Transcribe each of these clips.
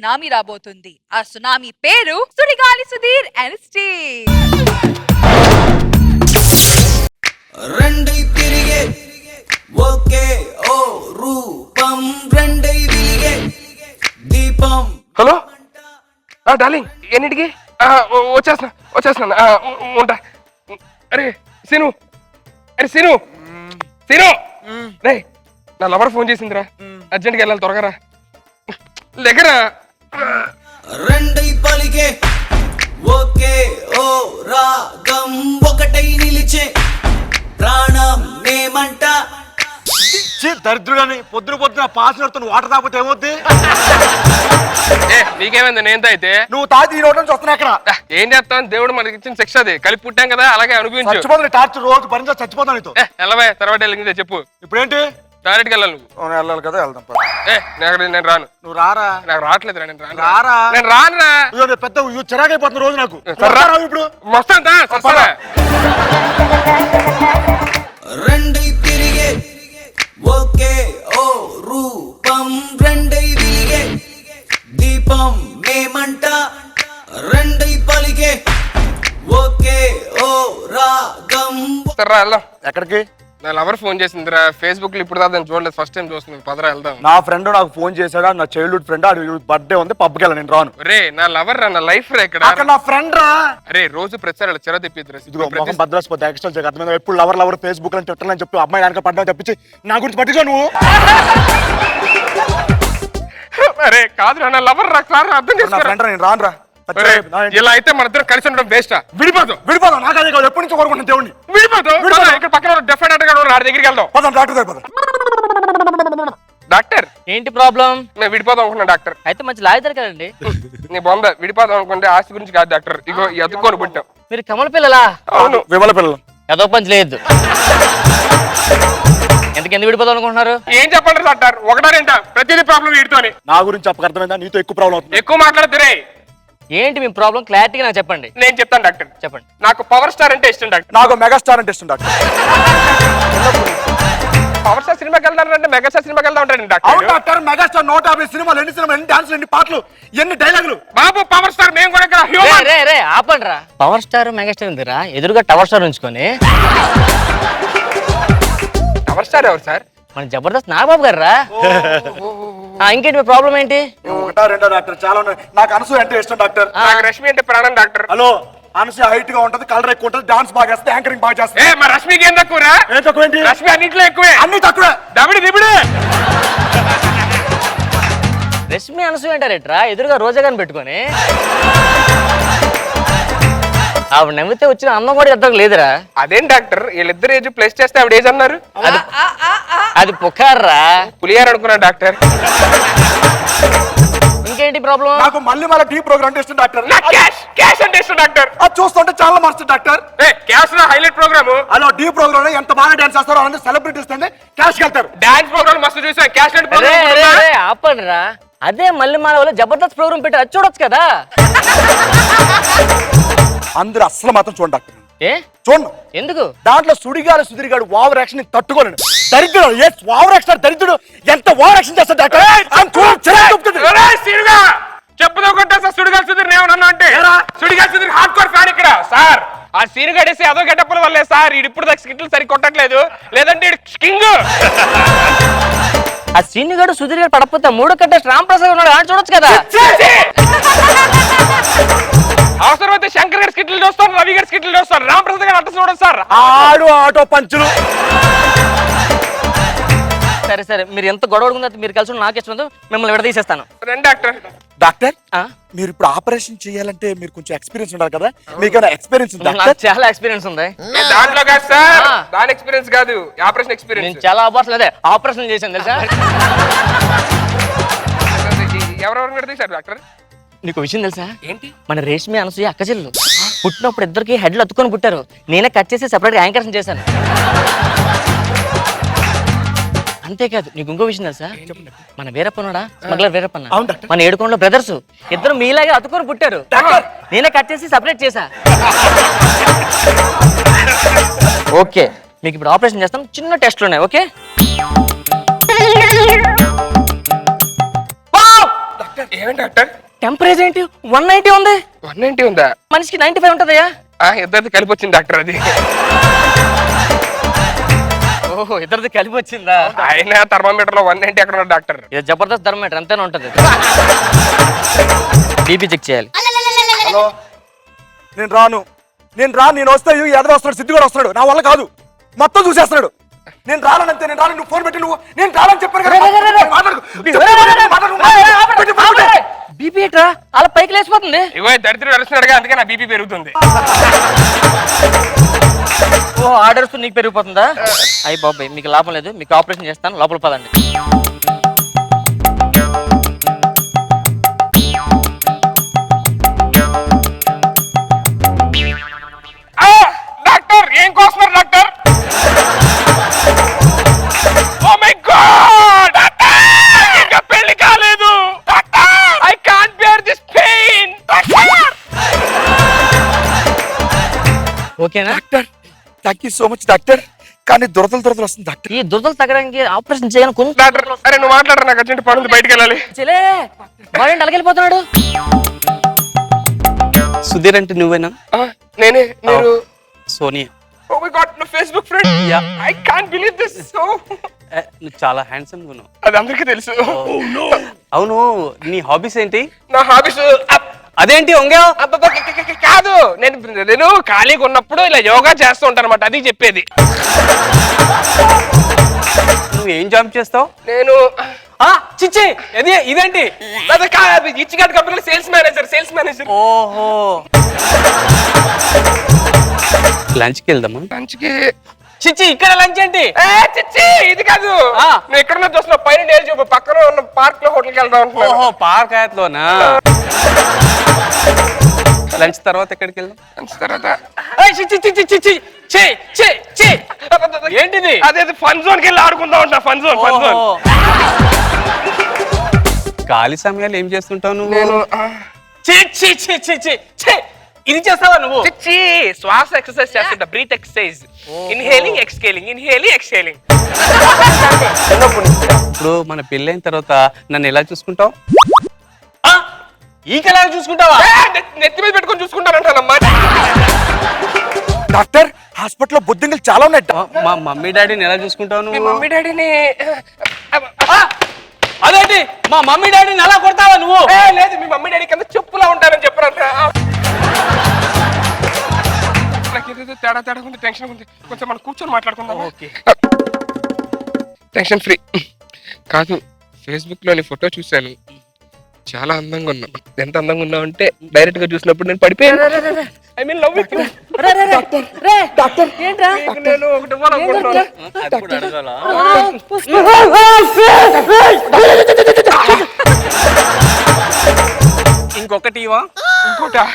Tsunami రాబోతుంది. ఆ tsunami పేరు సుడిగాలి సుధీర్ అండ్ స్టీవ్. రెండై తిరిగే ఒకే ఓ రూపం, రెండై విలిగే దీపం. హలో డార్లింగ్, ఎన్నింటికి? వచ్చేస్తున్నా ఉంటా. అరే సీను రే, నా లవర్ ఫోన్ చేసిందిరా, అర్జెంట్గా వెళ్ళాలి, త్వరగా రా. దగ్గరా రెండై పలిగే ఒకే ఓ రాగం, ఒకటై నిలిచే ప్రాణం మేమంట. దరిద్రుడని పొద్దున పాస్ నడుతున్న వాటర్ తాగిపోతే ఏమవుద్ది? నీకేమైంది? నేను అయితే నువ్వు తాగి ఈ రోడ్డు నుంచి వస్తున్నా ఎక్కడ ఏం చేస్తాను? దేవుడు మనకి ఇచ్చిన శిక్ష అది, కలిపి పుట్టాం కదా, అలాగే అనుభవించు. చచ్చిపోతుంది టార్చర్, రోజు భరించా చచ్చిపోతాను నీతో. వెళ్ళవే, తర్వాత వెళ్ళిందే చెప్పు. ఇప్పుడేంటి? డైరెక్ట్ గా వెళ్ళాలి నువ్వు. వెళ్ళాలి కదా, వెళ్దాం. నేను రాను. నువ్వు రారా? నాకు రావట్లేదు, నేను రారా? నేను రానురా. పెద్ద చిరాకైపోతుంది రోజు నాకు. ఇప్పుడు వస్తాందా? రెండై తిరిగే ఒకే ఓ రూపం, రెండై విలిగే దీపం మేమంట. రెండై పలిగే ఒకే ఓ రాగం. వెళ్దాం. ఎక్కడికి? నా లవర్ ఫోన్ చేసిందిరా, ఫేస్బుక్ లో ఇప్పుడు దాకా చూడలేదు, ఫస్ట్ టైం చూస్తున్నాను. పదరా వెళ్దాం. నా ఫ్రెండ్ నాకు ఫోన్ చేశాడు, నా చైల్డ్హుడ్ ఫ్రెండ్, బర్త్డే ఉంది, పబ్కి వెళ్ళాను, నేను రాను. రే, నా లవర్ రా, నా లైఫ్ రా. ఇక్కడ నా ఫ్రెండ్ రా. అరే రోజు ప్రతిసారి చెర తెప్పిద్దు. భద్రాసిపోతే ఎక్స్ట్రా అర్థమైంది. ఎప్పుడు లవర్ ఫేస్బుక్ లో ట్విట్టర్ అని చెప్పి అమ్మాయి వెనక పడ్డా తప్పించి నా గురించి పట్టించు నువ్వు. అరే కాదురా, నా లవర్ రా, అర్థం చేసుకో. నేను రాను రా. ఇలా అయితే మన ఇద్దరు కలిసి ఉండడం వేస్ట్. విడిపోదాం. నాకు అదే కాదు, ఎప్పటి నుంచి కోరుకుంటాను దేవుడిని. ఇక్కడ పక్కన డెఫినెట్ గా వాడి దగ్గరికి వెళ్దాం. డాక్టర్ దగ్గర పదం. డాక్టర్ ఏంటి ప్రాబ్లం? నేను విడిపోదాం అనుకున్నా డాక్టర్. అయితే మంచి లాయర్ కదండి. నీ బొంద విడిపోదాం అనుకుంటే ఆస్తి గురించి కాదు డాక్టర్. ఇగో ఎత్తుకొని పుట్టాం. మీరు కమల పిల్లలా? అవును, విమల పిల్లలు. ఏదో పంచి లేదు. ఎందుకు విడిపోదాం అనుకుంటున్నారు? ఏం చెప్పండి డాక్టర్, ఒకటారేంట ప్రతిదీ ప్రాబ్లం వీడితోని. నా గురించి చెప్పక అర్థమైందా? నీతో ఎక్కువ ప్రాబ్లం అవుతుంది. ఎక్కువ మాట్లాడుతురే. ఏంటి మీ ప్రాబ్లం? క్లారిటీగా నాకు చెప్పండి. నేను చెప్తాను డాక్టర్. చెప్పండి. నాకు పవర్ స్టార్ అంటే ఇష్టం డాక్టర్. నాకు మెగాస్టార్ అంటే ఇష్టం డాక్టర్. పవర్ స్టార్ సినిమాకి వెళ్తానంటే మెగాస్టార్ సినిమాకి వెళ్తా ఉంటాను అవును డాక్టర్. డాక్టర్, మెగాస్టార్ 150 సినిమాలు, ఎన్ని సినిమాలు, ఎన్ని డాన్సులు, ఎన్ని పాటలు, ఎన్ని డైలాగులు. బాబు పవర్ స్టార్ మేము కూడా ఇక్కడ హ్యూమన్. రే ఆపండి రా. పవర్ స్టార్ మెగాస్టార్ ఉందిరా, ఎదురుగా టవర్ స్టార్ ఉంచుకొని. పవర్ స్టార్ ఎవరు సార్? మన జబర్దస్త్ నాగబాబు గారు రా. ఇంకేంటి మీ ప్రాబ్లం ఏంటి? ఒకటా రెండో డాక్టర్, చాలా ఉన్నాయి. నాకు అనసూయ అంటే ఇష్టం డాక్టర్. నాకు రష్మి అంటే ప్రాణం డాక్టర్. హలో, అనసూయ హైట్ గా ఉంటది, కలర్ ఎక్కువ ఉంటది, డాన్స్ బాగా చేస్తుంది, యాంకరింగ్ బాగా చేస్తుంది. మా రష్మికి ఏం తక్కువరా? ఏం తక్కువ ఏంటి? రష్మి అన్నింటిలో ఎక్కువే. అన్ని తక్కువే. దబిడి దిబిడి. రష్మి అనసూయ అంటారేట్రా, ఎదురుగా రోజా గారిని పెట్టుకొని. ఆవిడ నమ్మితే వచ్చిన అందం కూడా ఇద్దరు లేదురా. అదేం డాక్టర్, వీళ్ళిద్దరు ఏజ్ ప్లేస్ చేస్తే ఆవిడ ఏజ్ అన్నారు? అది పుకార్రా. పులియారు అనుకున్నా డాక్టర్. ఇంకేంటి ప్రాబ్లం? నాకు మళ్ళీ టీ ప్రోగ్రామ్ అంటే ఇష్టం డాక్టర్. క్యాష్ అంటే ఇష్టం డాక్టర్. అది చూస్తుంటే చాలా మస్తు డాక్టర్. క్యాష్ లో హైలైట్ ప్రోగ్రామ్. హలో, టీ ప్రోగ్రామ్ ఎంత బాగా డాన్స్ చేస్తారో అందరూ సెలబ్రిటీస్ క్యాష్ వెళ్తారు. డాన్స్ ప్రోగ్రామ్ మస్తు చూసా. క్యాష్ ఆపండి రా. అదే మళ్ళీ మన వాళ్ళు జబర్దస్త్ ప్రోగ్రామ్ పెట్టి అది చూడొచ్చు కదా. అందరూ అస్సలు మాత్రం చూడండి డాక్టర్. చూడండి ఎందుకు? దాంట్లో సుడిగాడు సుధీర్గాడు ఓవర్ యాక్షన్ తట్టుకోలేడు. దరిద్రుడు ఓవర్ యాక్షన్, దరిద్రుడు ఎంత ఓవర్ యాక్షన్ చేస్తాడు డాక్టర్. చెప్పుదో కొట్టా సార్. సుడిగాలి సుధీర్ ఏమన్నా అంటే Sudigali Sudheer hard core fan ఇక్కడ సార్. ఆ సీన్ గడేసి అదో గెటప్పుల వల్లే సార్ ఇప్పుడు దాకా స్కిట్లు సరి కొట్టట్లేదు, లేదంటే కింగ్. ఆ సీన్ గడు సుధీర్ గారు పడకపోతే మూడో కంటెస్ట్ రామ్ ప్రసాద్ ఉన్నాడు, ఆయన చూడొచ్చు కదా. అవసరమైతే శంకర్ గారి స్కిట్లు చూస్తారు, రవి గారి స్కిట్లు చూస్తారు, రామ్ ప్రసాద్ గారు అట్ట చూడదు సార్. ఆడు ఆటో పంచులు. సరే మీరు ఎంత గొడవ మీరు కలిసి నాకు ఇష్టం, మిమ్మల్ని విడదీసేస్తాను. రండి డాక్టర్. డాక్టర్, మీరు ఇప్పుడు ఆపరేషన్ చేయాలంటే మీరు కొంచెం ఎక్స్పీరియన్స్ ఉండాలి కదా. మీకు ఎక్స్పీరియన్స్ ఉంది? నాకు చాలా ఎక్స్పీరియన్స్ ఉంది. దాంట్లో కాదు సార్, దాని ఎక్స్పీరియన్స్ కాదు, ఆపరేషన్ ఎక్స్పీరియన్స్. నేను చాలా ఆపరేషన్ చేశాను తెలుసా. ఎవరెవరు విడదీశారు డాక్టర్? నీకు విషయం తెలుసా? ఏంటి? మన రేష్మి అనసూయ అక్క చెల్లు పుట్టినప్పుడు ఇద్దరికి హెడ్లు అతుకొని పుట్టారు. నేనే కట్ చేసి సెపరేట్ గా యాంకరేషన్ చేశాను. అంతేకాదు, నీకు ఇంకో విషయం తెలుసా? మన వీరప్పనుడా స్మగ్లర్ వీరప్పన్న, మన ఏడుకోండలో బ్రదర్స్ ఇద్దరు మీలాగే అతుకొని పుట్టారు. నేనే కట్ చేసి సెపరేట్ చేశా. ఓకే, మీకు ఇప్పుడు ఆపరేషన్ చేస్తాం. చిన్న టెస్ట్లు ఉన్నాయి. Okay ఏమేంటి doctor? టెంపరేచర్ ఏంటి 190 ఉంది. 190 ఉందా? మనిషికి 95 ఉంటదయ్యా. ఇద్దరిది కలిపి వచ్చింది డాక్టర్ అది. ఓహో, ఇద్దరిది కలిపి వచ్చిందా? ఆయన థర్మామీటర్ లో 190 ఎక్కడ ఉన్నాడు డాక్టర్? ఇది జబర్దస్త్ థర్మామీటర్ అంతేనే ఉంటది. బీపీ చెక్ చేయాలి. హలో, నేను వస్తే ఎదవ వస్తున్నాడు, సిద్ధు కూడా వస్తున్నాడు. నా వల్ల కాదు, మొత్తం చూసేస్తున్నాడు. నేను రానంతే, నేను రాను. నువ్వు ఫోన్ పెట్టి, నేను రానని చెప్పాను కదా. బీపీ ఎట్రా అలా పైకి లేచిపోతుంది. ఇగో దరిద్రుడు అరుస్తున్నాడుగా, అందుకే నా బీపీ పెరుగుతుంది. ఓ ఆర్డర్స్ నీకు పెరిగిపోతుందా? అయ్యి బాబాయ్, మీకు లాభం లేదు, మీకు ఆపరేషన్ చేస్తాను, లోపల పదండి. డాక్టర్ ఏం కోస్తున్నారు doctor? Oh my god doctor, ఇంకా పెళ్లి కాలేదు doctor. I can't bear this pain doctor. ఓకేనా doctor, thank you so much doctor. కానీ దురదలు వస్తుంది డాక్టర్. ఈ దురదలు తగ్గడానికి ఆపరేషన్ చేయను కొంచెం. డాక్టర్ అరే నువ్వు మాట్లాడరా, నాకు అర్జెంట్ పని ఉంది, బయటికి వెళ్ళాలి. చెలే బాడీ అలాగెళ్ళిపోతున్నాడు. సుధీర్ అంటే నువ్వేనా? నేనే. మీరు? సోనియా. ఓ మై గాడ్, నా Facebook friend. I can't believe this. So నువ్వు చాలా హ్యాండ్సమ్ ఉన్నావు. అది అందరికీ తెలుసు. అవును, నీ హాబీస్ ఏంటి? నా హాబీస్ అదేంటి వంగావు? కాదు, నేను ఖాళీగా ఉన్నప్పుడు ఇలా యోగా చేస్తూ ఉంటాను అనమాట, అది చెప్పేది. నువ్వు ఏం జాబ్ చేస్తావు? నేను చిచ్చి ఇదేంటి? ఇచ్చిగాడ్ కంపెనీలో సేల్స్ మేనేజర్. ఓహో, లంచ్కి వెళ్దామా? లంచ్కి? చిచ్చి ఇక్కడ లంచ్ ఏంటి? చిచ్చి ఇది కాదు. నువ్వు ఎక్కడున్నా చూస్తున్నావు, పైన డేర్ చూపు, పక్కన ఉన్న పార్క్ లో హోటల్కి వెళ్దాం అంటున్నాను. ఓహో, పార్క్ ఆయత్లోనా? లంచ్ తర్వాత ఎక్కడికి వెళ్దాం? లంచ్ తర్వాత ఏంటిది? అదే ఫన్ జోన్ కి వెళ్ళి ఆడుకుందాం అంట. Fun zone. ఖాళీ సమయాలు ఏం చేస్తుంటావు నువ్వు? నేను ఇది చేస్తావా నువ్వు? శ్వాస ఎక్సర్సైజ్ చేస్తుంటా, బ్రీత్ ఎక్సర్సైజ్. ఇన్హేలింగ్ ఎక్స్హేలింగ్. ఇప్పుడు మన పెళ్ళైన తర్వాత నన్ను ఎలా చూసుకుంటావు? ఈ కళ చూసుకుంటావా? నెత్తి మీద పెట్టుకొని చూసుకుంటానంటానమ్మా. డాక్టర్, హాస్పిటల్లో బొద్దింకలు చాలా ఉన్నాయి. మా మమ్మీ డాడీని ఎలా చూసుకుంటావు మీ నువ్వు? మమ్మీ డాడీని? అదేంటి మా మమ్మీ డాడీని ఎలా కొడతావా నువ్వు? లేదు, మీ మమ్మీ డాడీ కింద చెప్పులా ఉంటారని చెప్పారంట. నాకు ఏదేదో తేడా ఉంది, టెన్షన్ ఉంది. కొంచెం మనం కూర్చొని మాట్లాడుకుందాం. ఓకే. Tension free. కాదు, ఫేస్బుక్ లో నీ ఫోటో చూశాను, చాలా అందంగా ఉన్నావు. ఎంత అందంగా ఉన్నావు అంటే డైరెక్ట్ గా చూసినప్పుడు నేను పడిపోయాను. I mean love with you. Doctor ఏంట్రా? నేను ఒకటి ఇవ్వాలనుకుంటున్నాను. అది కూడా అడగాలా? ఇంకొకటి ఇవా? ఇంకోటా?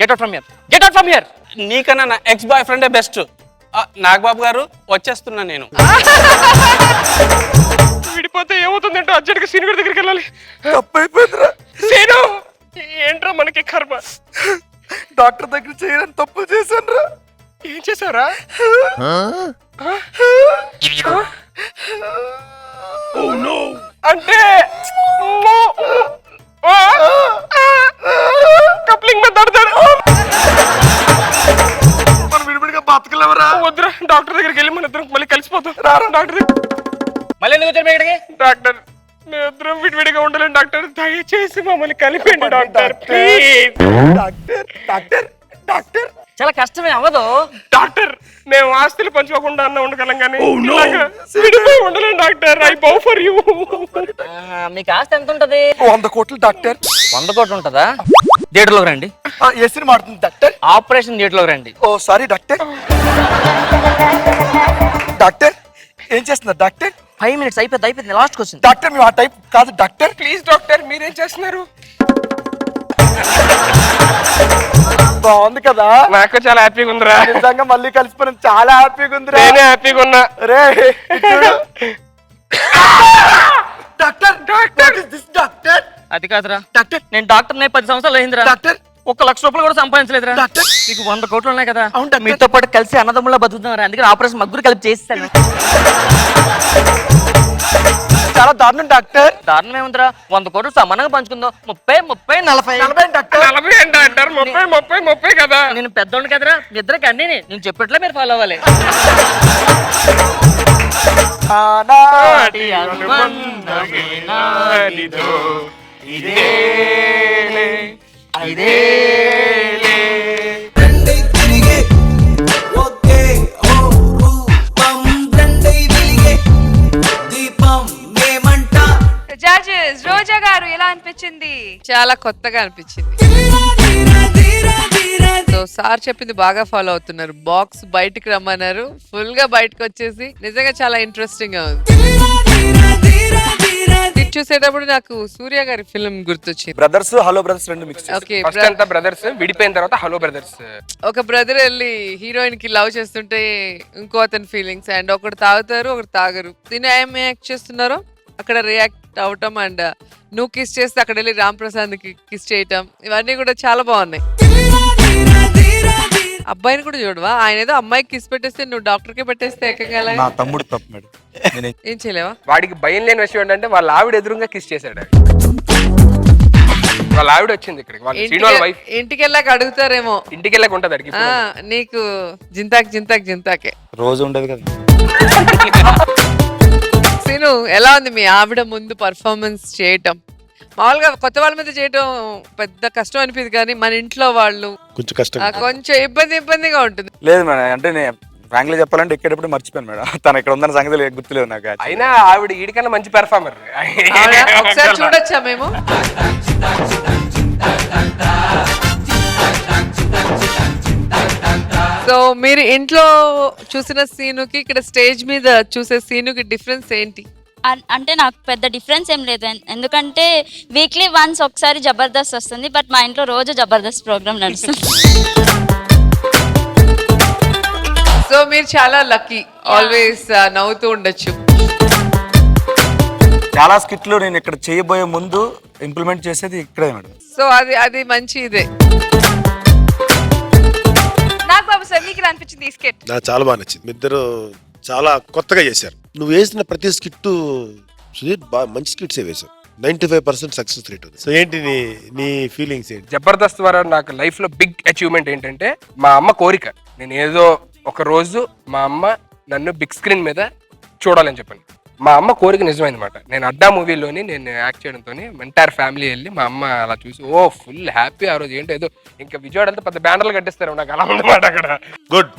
Get out from here. నీకన్నా నా ఎక్స్ బాయ్ ఫ్రెండే బెస్ట్. నాగబాబు గారు వచ్చేస్తున్నా నేను. విడిపోతే ఏమవుతుందంటే అర్జెంట్గా సీనియర్ దగ్గరికి వెళ్ళాలి. తప్పైపోయిందిరా. సీను, ఏంట్రా మనకి కర్మ. డాక్టర్ దగ్గర చేయని తప్పులు చేశాను రా. ఏం చేశారా? అంటే కప్లింగ్ మీద దడతాడు. మనం విడివిడిగా బతకలేవరా. వద్దురా, డాక్టర్ దగ్గరికి వెళ్ళి మన ఇద్దరం మళ్ళీ కలిసిపోతాం. రారా డాక్టర్ దగ్గర. మళ్ళీ ఎందుకు వచ్చారు ఇక్కడికి? డాక్టర్, మేము ఇద్దరం విడివిడిగా ఉండలేం డాక్టర్, దయచేసి మమ్మల్ని కలిపండి డాక్టర్, ప్లీజ్. డాక్టర్ చాలా కష్టమే అవ్వదు. డాక్టర్, మేము ఆస్తులు పంచుకోకుండా అన్న ఉండగలం కానీ విడిపోయి ఉండలేం doctor. I bow for you. మీకు ఆస్తి ఎంత ఉంటది? 100 కోట్లు డాక్టర్. 100 కోట్లు ఉంటదా? థియేటర్లోకి రండి. ఏ సినిమా ఆడుతుంది డాక్టర్? ఆపరేషన్ థియేటర్లోకి రండి. ఓ సారీ డాక్టర్. డాక్టర్ ఏం చేస్తున్నారు డాక్టర్? 5 minutes అయిపోయింది లాస్ట్ క్వశ్చన్. డాక్టర్ మేము ఆ టైప్ కాదు డాక్టర్. ప్లీజ్ డాక్టర్, మీరేం చేస్తున్నారు? బాగుంది కదా? నాకు చాలా హ్యాపీగా ఉందిరా. నిజంగా మళ్ళీ కలిసిపోయిన చాలా హ్యాపీగా ఉందిరా. నేనే హ్యాపీగా ఉన్నా. రే డాక్టర్, డాక్టర్ దిస్ డాక్టర్. అది కాదురా డాక్టర్, నేను డాక్టర్ 10 సంవత్సరాలు అయిందిరా. డాక్టర్ 1,00,000 కూడా సంపాదించలేదురా నీకు 100 కోట్లు ఉన్నాయి కదా మీతో పాటు కలిసి అన్నదమ్ములా బతుకుతున్నారు అందుకని ఆపరేషన్ మగ్గురు కలిపి చేస్తాను చాలా దారుణం డాక్టర్. దారుణం ఏముందిరా 100 కోట్లు సమానంగా పంచుకుందాం 30 30 40 డాక్టర్ 40 ఏంటి అంటారు 30 కదా నేను పెద్దోడు కదరా మీ ఇద్దరికి అన్నీ నేను చెప్పినట్లే మీరు ఫాలో అవ్వాలి ఆనాటి అనుబంధమే నానిదో, ఇదేలే, ఇదేలే. రెండై తిరిగే ఒకే ఓ రూపం రెండై వెలిగే దీపం మేమంట. జడ్జెస్ రోజా గారు ఎలా అనిపించింది? చాలా కొత్తగా అనిపించింది. సో సార్ చెప్పింది బాగా ఫాలో అవుతున్నారు. బాక్స్ బయటికి రమ్మన్నారు, ఫుల్ గా బయటకు వచ్చేసి నిజంగా చాలా ఇంట్రెస్టింగ్ గా ఉంది. ఇది చూసేటప్పుడు నాకు సూర్య గారి ఫిల్మ్ గుర్తొచ్చింది. బ్రదర్స్ హలో బ్రదర్స్ రెండు మిక్స్. ఓకే, ఫస్ట్ అంతా బ్రదర్స్, విడిపోయిన తర్వాత హలో బ్రదర్స్. ఒక బ్రదర్ వెళ్ళి హీరోయిన్ కి లవ్ చేస్తుంటే ఇంకో అతని ఫీలింగ్స్ అండ్ ఒకటి తాగుతారు ఒకటి తాగరు. దీని ఏం యాక్ట్ చేస్తున్నారో అక్కడ రియాక్ట్ అవటం అండ్ నువ్వు కిస్ చేస్తే అక్కడ వెళ్ళి రామ్ ప్రసాద్ కి కిస్ చేయటం ఇవన్నీ కూడా చాలా బాగున్నాయి. అబ్బాయిని కూడా చూడవా, ఆయన ఏదో అమ్మాయికి కిస్ పెట్టేస్తే నువ్వు డాక్టర్ కి పెట్టేస్తే ఏకంగా నా తమ్ముడు తప్పు మేడం. ఏం చేయలేవా? వాడికి భయం లేని విషయం ఏంటంటే వాళ్ళ ఆవిడ ఎదురుగా కిస్ చేశాడు. వాళ్ళ ఆవిడ వచ్చింది ఇక్కడికి, వాళ్ళ శ్రీనివాస్ వైఫ్. ఇంటికి వెళ్ళాక అడుగుతారేమో, ఇంటికి వెళ్ళక ఉంటది అడిగి. నీకు జింతాకే రోజు ఉండదు కదా. సీను ఎలా ఉంది మీ ఆవిడ ముందు పర్ఫార్మెన్స్ చేయటం? మామూలుగా కొత్త వాళ్ళ మీద చేయటం పెద్ద కష్టం అనిపించదు కానీ మన ఇంట్లో వాళ్ళు కొంచెం కష్టం. కొంచెం ఇబ్బందిగా ఉంటుంది. లేదు మేడం, అంటే నేను ఫ్రాంక్లీ చెప్పాలంటే ఎక్కేటప్పుడు మర్చిపోయాను మేడం. తను ఇక్కడ ఉందన్న సంగతి గుర్తులేదు నాకు. అయినా ఆవిడ ఈడికన్నా మంచి పెర్ఫార్మర్. అవునా? ఒకసారి చూడొచ్చా మేము? సో మీరు ఇంట్లో చూసిన సీనుకి ఇక్కడ స్టేజ్ మీద చూసే సీనుకి డిఫరెన్స్ ఏంటి? అంటే నాకు పెద్ద డిఫరెన్స్ ఏం లేదు. ఎందుకంటే వీక్లీ వన్స్ ఒకసారి జబర్దస్త్ వస్తుంది, బట్ మా ఇంట్లో రోజు జబర్దస్త్ ప్రోగ్రామ్ నడుస్తుంది. సో మీరు చాలా లక్కీ, ఆల్వేస్ నవ్వుతూ ఉండొచ్చు. చాలా స్కిట్లు నేను ఇక్కడ చేయబోయే ముందు ఇంప్లిమెంట్ చేసేది ఇక్కడే మేడం. సో అది మంచి ఇదే. నాకు బాబు సార్ మీకు ఎలా అనిపించింది ఈ స్కెట్? నాకు చాలా బాగా నచ్చింది. మీ ఇద్దరు చాలా కొత్తగా చేశారు. నువ్వు వేసిన ప్రతి స్కిట్ సుధీర్ బాగా మంచి స్కిట్స్ వేశారు. 95% సక్సెస్ రేట్ ఉంది. సో ఏంటి నీ ఫీలింగ్స్ ఏంటి? జబర్దస్త్ ద్వారా నాకు లైఫ్ లో బిగ్ అచీవ్మెంట్ ఏంటంటే మా అమ్మ కోరిక. నేను ఏదో ఒక రోజు మా అమ్మ నన్ను బిగ్ స్క్రీన్ మీద చూడాలని చెప్పాను. మా అమ్మ కోరిక నిజమైంది అనమాట. నేను అడ్డా మూవీలోని నేను యాక్ట్ చేయడంతో ఎంటైర్ ఫ్యామిలీ వెళ్ళి మా అమ్మ అలా చూసి ఓ ఫుల్ హ్యాపీ. ఆ రోజు ఏంటో ఏదో ఇంకా విజయవాడ అంతా పెద్ద బ్యానర్లు కట్టిస్తారు, నాకు అలా ఉందన్నమాట అక్కడ. గుడ్.